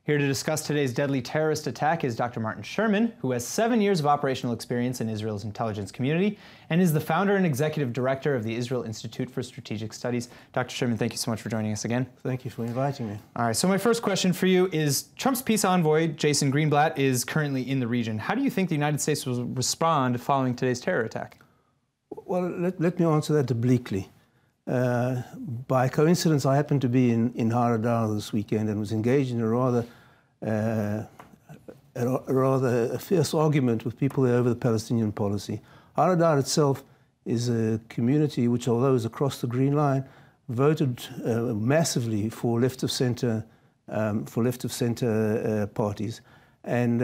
Here to discuss today's deadly terrorist attack is Dr. Martin Sherman, who has 7 years of operational experience in Israel's intelligence community and is the founder and executive director of the Israel Institute for Strategic Studies. Dr. Sherman, thank you so much for joining us again. Thank you for inviting me. All right, so my first question for you is, Trump's peace envoy, Jason Greenblatt, is currently in the region. How do you think the United States will respond following today's terror attack? Well, let me answer that obliquely. By coincidence, I happened to be in Haradar this weekend and was engaged in a rather fierce argument with people there over the Palestinian policy. Haradar itself is a community which, although is across the Green Line, voted massively for left-of-centre parties, and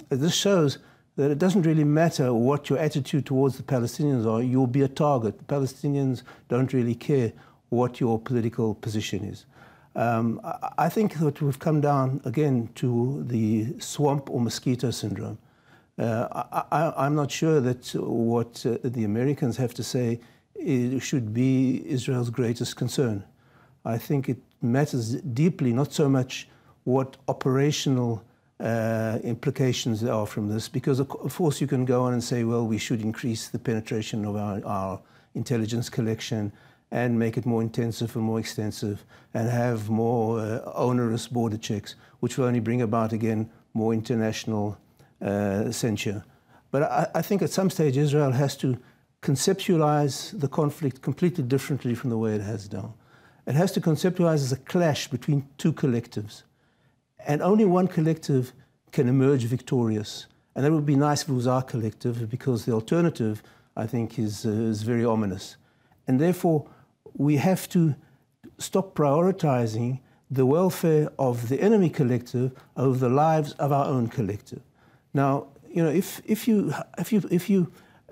this shows that it doesn't really matter what your attitude towards the Palestinians are, you'll be a target. The Palestinians don't really care what your political position is. I think that we've come down again to the swamp or mosquito syndrome. I'm not sure that what the Americans have to say should be Israel's greatest concern. I think it matters deeply, not so much what operational implications there are from this, because of course you can go on and say, well, we should increase the penetration of our intelligence collection and make it more intensive and more extensive and have more onerous border checks, which will only bring about, again, more international censure. But I think at some stage Israel has to conceptualize the conflict completely differently from the way it has done. It has to conceptualize as a clash between two collectives. And only one collective can emerge victorious. And that would be nice if it was our collective, because the alternative, I think, is very ominous. And therefore, we have to stop prioritizing the welfare of the enemy collective over the lives of our own collective. Now, you know, if you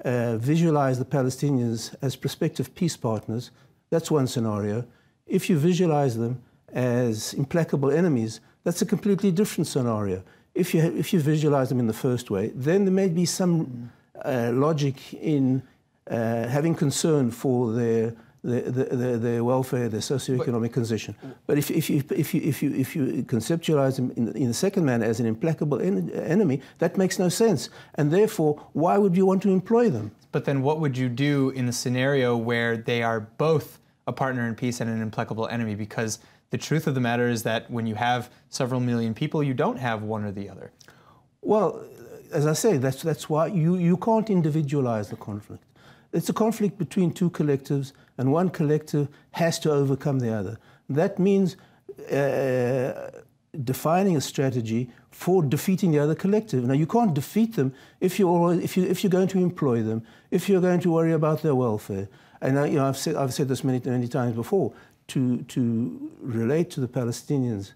visualize the Palestinians as prospective peace partners, that's one scenario. If you visualize them as implacable enemies, that's a completely different scenario. If you visualize them in the first way, then there may be some logic in having concern for their welfare, their socioeconomic condition. But if you conceptualize them in the second manner as an implacable enemy, that makes no sense. And therefore, why would you want to employ them? But then what would you do in the scenario where they are both a partner in peace and an implacable enemy? Because the truth of the matter is that when you have several million people, you don't have one or the other. Well, as I say, that's why you can't individualize the conflict. It's a conflict between two collectives, and one collective has to overcome the other. That means defining a strategy for defeating the other collective. Now, you can't defeat them if you're going to employ them, if you're going to worry about their welfare. And you know, I've said this many times before. To relate to the Palestinians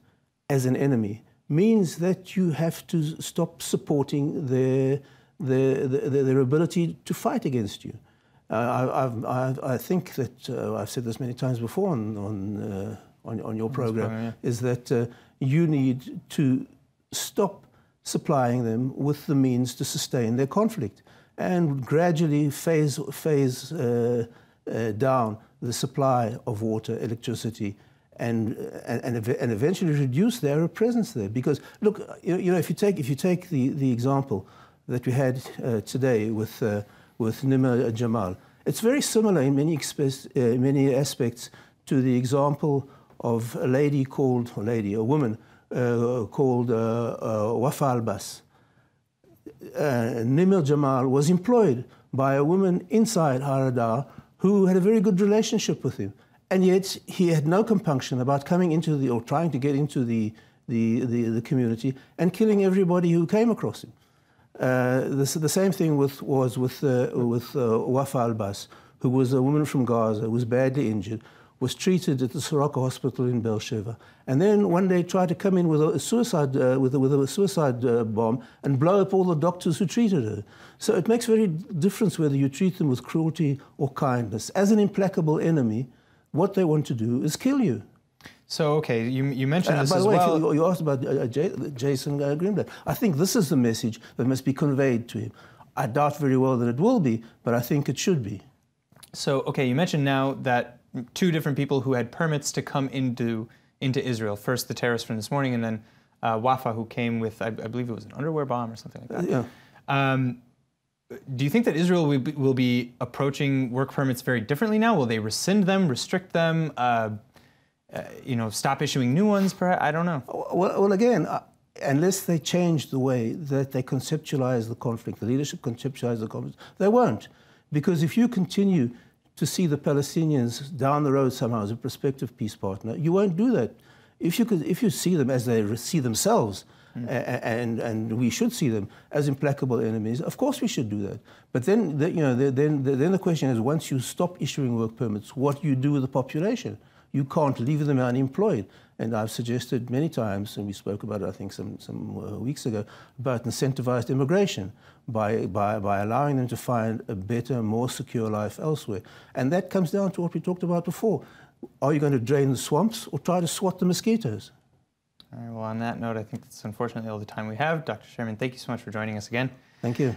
as an enemy means that you have to stop supporting their ability to fight against you. I think that I've said this many times before on your program, is that you need to stop supplying them with the means to sustain their conflict and gradually phase down the supply of water, electricity, and eventually reduce their presence there. Because look, you know, if you take the example that we had today with Nimr Jamal, it's very similar in many aspects to the example of a woman called Wafa al-Bas. Nimr Jamal was employed by a woman inside Haradar who had a very good relationship with him, and yet he had no compunction about coming into or trying to get into the community and killing everybody who came across him. The same thing was with Wafa al-Bas, who was a woman from Gaza, who was badly injured, was treated at the Soroka Hospital in Beersheba, and then one day tried to come in with a suicide bomb and blow up all the doctors who treated her. So it makes very difference whether you treat them with cruelty or kindness. As an implacable enemy, what they want to do is kill you. So, okay, you mentioned this as well. By the way, you asked about Jason Greenblatt. I think this is the message that must be conveyed to him. I doubt very well that it will be, but I think it should be. So, okay, you mentioned now that two different people who had permits to come into Israel. First, the terrorists from this morning, and then Wafa, who came with, I believe it was an underwear bomb or something like that. Yeah. Do you think that Israel will be approaching work permits very differently now? Will they rescind them, restrict them, stop issuing new ones? Perhaps? I don't know. Well, again, unless they change the way that they conceptualize the conflict, the leadership conceptualize the conflict, they won't. Because if you continue to see the Palestinians down the road somehow as a prospective peace partner, you won't do that. If you see them as they see themselves, and we should see them as implacable enemies, of course we should do that. But then the question is, once you stop issuing work permits, what do you do with the population? You can't leave them unemployed. And I've suggested many times, and we spoke about it, I think, some weeks ago, about incentivized immigration by allowing them to find a better, more secure life elsewhere. And that comes down to what we talked about before. Are you going to drain the swamps or try to swat the mosquitoes? All right, well, on that note, I think that's unfortunately all the time we have. Dr. Sherman, thank you so much for joining us again. Thank you.